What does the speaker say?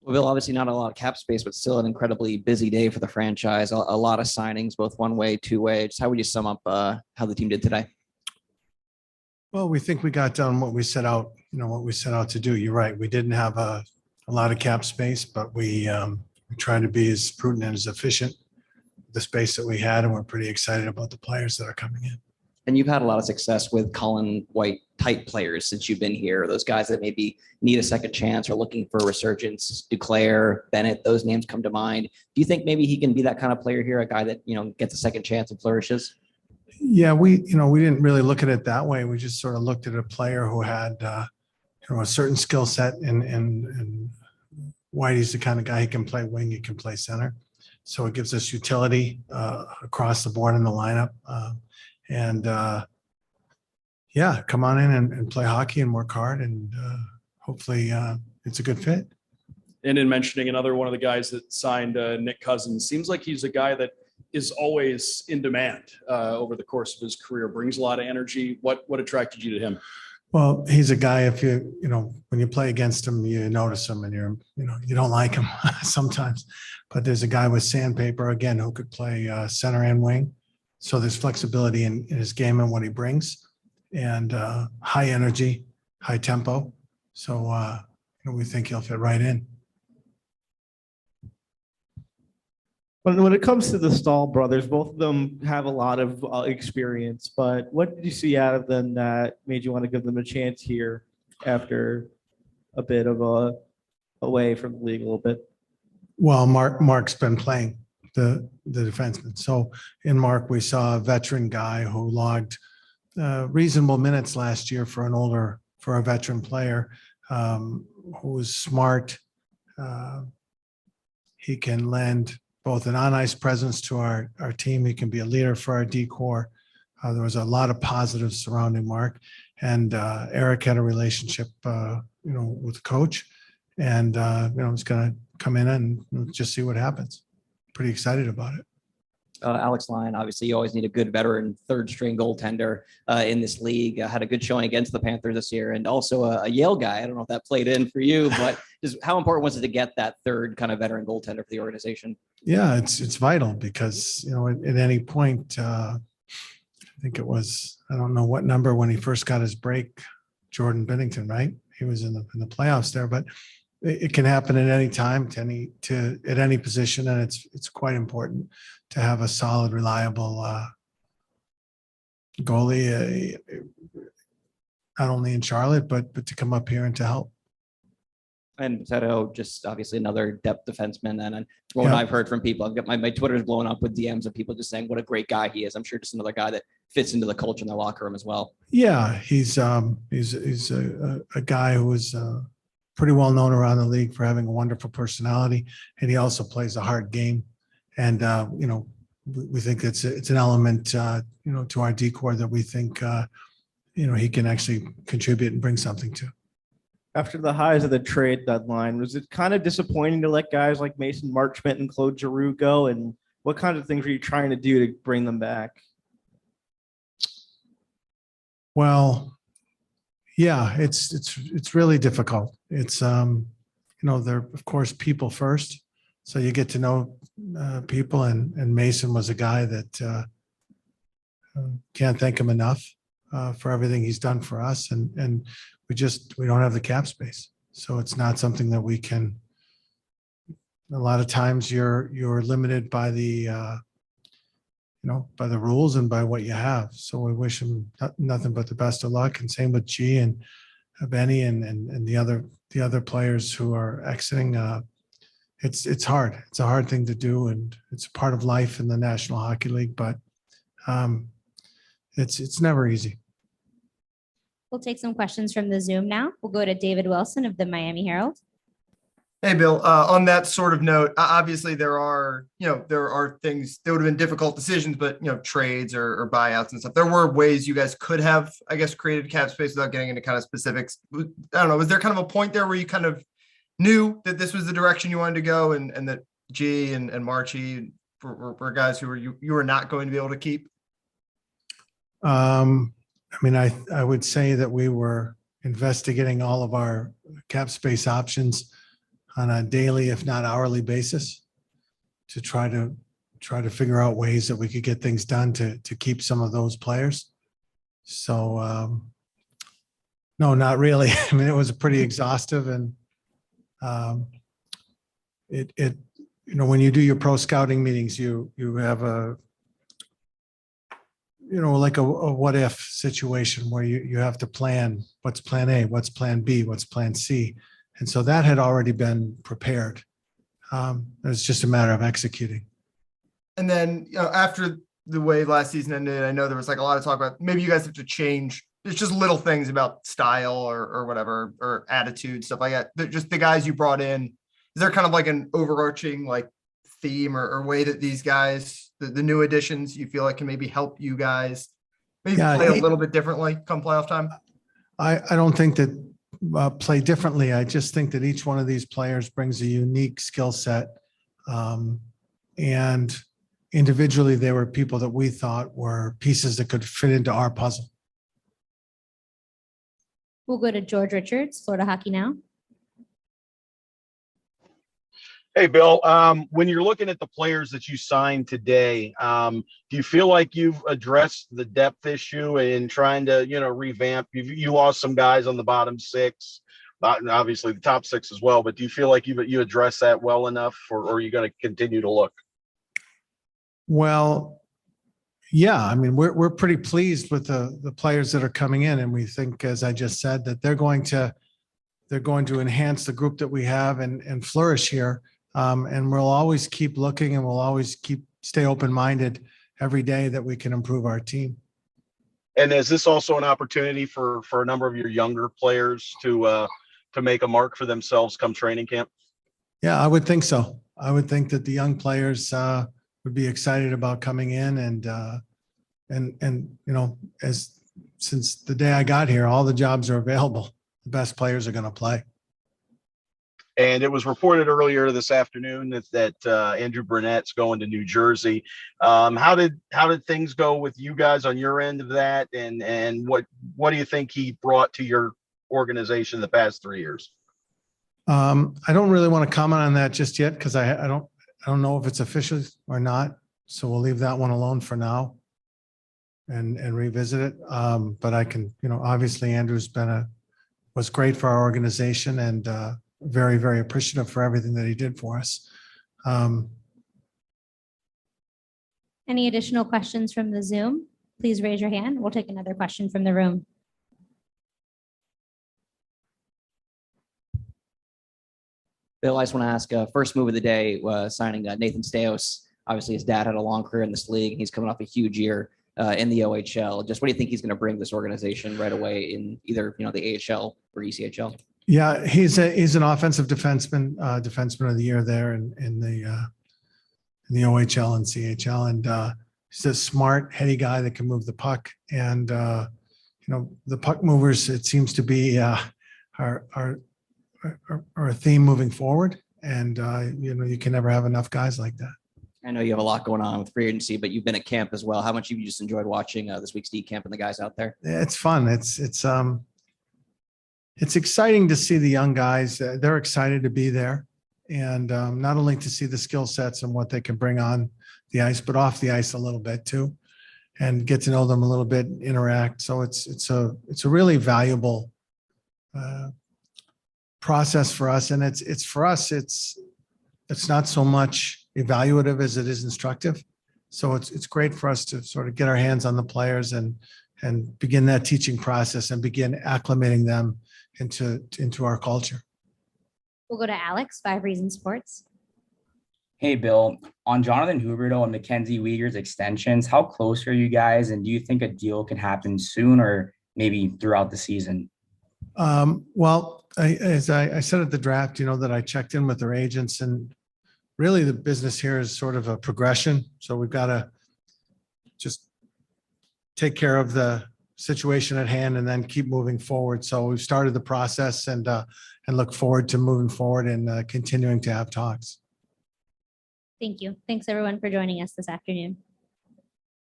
Well, Bill, obviously not a lot of cap space, but still an incredibly busy day for the franchise. A lot of signings, both one way, two way. Just how would you sum up how the team did today? Well, we think we got done what we set out, to do. You're right. We didn't have a lot of cap space, but we tried to be as prudent and as efficient with the space that we had, and we're pretty excited about the players that are coming in. And you've had a lot of success with Colin White type players since you've been here. Those guys that maybe need a second chance or looking for a resurgence. Duclair, Bennett, those names come to mind. Do you think maybe he can be that kind of player here, a guy that gets a second chance and flourishes? Yeah, we didn't really look at it that way. We just sort of looked at a player who had a certain skill set, and Whitey's the kind of guy he can play wing, he can play center, so it gives us utility across the board in the lineup. Yeah, come on in and play hockey and work hard, and hopefully it's a good fit. And in mentioning another one of the guys that signed, Nick Cousins, seems like he's a guy that is always in demand over the course of his career, brings a lot of energy. What attracted you to him? Well, he's a guy, if when you play against him, you notice him and you don't like him sometimes, but there's a guy with sandpaper again who could play center and wing. So there's flexibility in his game and what he brings, and high energy, high tempo. So we think he'll fit right in. When it comes to the Stahl brothers, both of them have a lot of experience, but what did you see out of them that made you want to give them a chance here after a bit of away from the league a little bit? Well, Mark's been playing the defenseman. So in Mark, we saw a veteran guy who logged reasonable minutes last year for a veteran player, who was smart. He can lend both an on-ice presence to our team. He can be a leader for our D-corps. There was a lot of positives surrounding Mark, and Eric had a relationship, with the coach, and he's going to come in and just see what happens. Pretty excited about it. Alex Lyon, obviously you always need a good veteran third string goaltender in this league. Had a good showing against the Panthers this year, and also a Yale guy. I don't know if that played in for you, but just how important was it to get that third kind of veteran goaltender for the organization? Yeah, it's vital because, at any point, I think it was, I don't know what number when he first got his break, Jordan Binnington, right? He was in the playoffs there, but it can happen at any time at any position. And it's quite important to have a solid, reliable goalie, not only in Charlotte, but to come up here and to help. And Zito, just obviously another depth defenseman. And from what I've heard from people, I've got my Twitter's blowing up with DMs of people just saying what a great guy he is. I'm sure just another guy that fits into the culture in the locker room as well. Yeah, he's a guy who is pretty well known around the league for having a wonderful personality, and he also plays a hard game. And we think it's an element to our D-corps that we think he can actually contribute and bring something to. After the highs of the trade deadline, was it kind of disappointing to let guys like Mason Marchment and Claude Giroux go? And what kind of things were you trying to do to bring them back? Well, yeah, it's really difficult. It's they're of course people first, so you get to know people, and Mason was a guy that can't thank him enough for everything he's done for us, and we don't have the cap space, so it's not something that we can. A lot of times you're limited by the by the rules and by what you have. So we wish him nothing but the best of luck, and same with G and Benny and the other players who are exiting. It's hard. It's a hard thing to do, and it's a part of life in the National Hockey League, but it's never easy. We'll take some questions from the Zoom now. We'll go to David Wilson of the Miami Herald. Hey, Bill, on that sort of note, obviously there are things that would have been difficult decisions, but, trades or buyouts and stuff. There were ways you guys could have, I guess, created cap space without getting into kind of specifics. I don't know. Was there kind of a point there where you kind of knew that this was the direction you wanted to go, and that G and Marchie were guys who you were not going to be able to keep? I would say that we were investigating all of our cap space options on a daily, if not hourly basis to try to figure out ways that we could get things done to keep some of those players. So, no, not really. I mean, it was pretty exhaustive, and it when you do your pro scouting meetings, you have a like a what if situation where you have to plan what's plan A, what's plan B, what's plan C. And so that had already been prepared. It's just a matter of executing. And then, after the way last season ended, I know there was like a lot of talk about maybe you guys have to change. There's just little things about style or whatever, or attitude, stuff like that. Just the guys you brought in, is there kind of like an overarching like theme or way that these guys, the new additions, you feel like can maybe help you guys maybe play a little bit differently come playoff time? I don't think that play differently. I just think that each one of these players brings a unique skill set. And individually, they were people that we thought were pieces that could fit into our puzzle. We'll go to George Richards, Florida Hockey Now. Hey, Bill, when you're looking at the players that you signed today, do you feel like you've addressed the depth issue in trying to, revamp? You lost some guys on the bottom six, obviously the top six as well, but do you feel like you addressed that well enough, or are you going to continue to look? Well, yeah, I mean, we're pretty pleased with the players that are coming in, and we think, as I just said, that they're going to enhance the group that we have and flourish here. And we'll always keep looking, and we'll always stay open-minded every day that we can improve our team. And is this also an opportunity for a number of your younger players to make a mark for themselves come training camp? Yeah, I would think so. I would think that the young players would be excited about coming in, and since the day I got here, all the jobs are available. The best players are going to play. And it was reported earlier this afternoon that Andrew Burnett's going to New Jersey. How did things go with you guys on your end of that? And what do you think he brought to your organization the past 3 years? I don't really want to comment on that just yet, because I don't know if it's official or not. So we'll leave that one alone for now and revisit it. But I can, obviously Andrew's was great for our organization, and very, very appreciative for everything that he did for us. Any additional questions from the Zoom? Please raise your hand. We'll take another question from the room. Bill, I just want to ask, first move of the day was signing Nathan Staios. Obviously, his dad had a long career in this league. He's coming off a huge year in the OHL. Just what do you think he's going to bring this organization right away in either the AHL or ECHL? Yeah, he's an offensive defenseman of the year there in the OHL and CHL, and he's a smart, heady guy that can move the puck. And the puck movers, it seems to be are a theme moving forward. And you can never have enough guys like that. I know you have a lot going on with free agency, but you've been at camp as well. How much have you just enjoyed watching this week's D camp and the guys out there? Yeah, it's fun. It's exciting to see the young guys. They're excited to be there, and not only to see the skill sets and what they can bring on the ice, but off the ice a little bit too, and get to know them a little bit, interact. So it's a really valuable process for us, and it's for us. It's not so much evaluative as it is instructive. So it's great for us to sort of get our hands on the players and begin that teaching process and begin acclimating them into our culture. We'll go to Alex, 5 Reasons Sports. Hey, Bill, on Jonathan Huberdeau and Mackenzie Weegar's extensions, how close are you guys? And do you think a deal can happen soon or maybe throughout the season? Well, as I said at the draft, that I checked in with their agents, and really the business here is sort of a progression. So we've got to just take care of the situation at hand and then keep moving forward. So we've started the process and look forward to moving forward and continuing to have talks. Thank you. Thanks everyone for joining us this afternoon.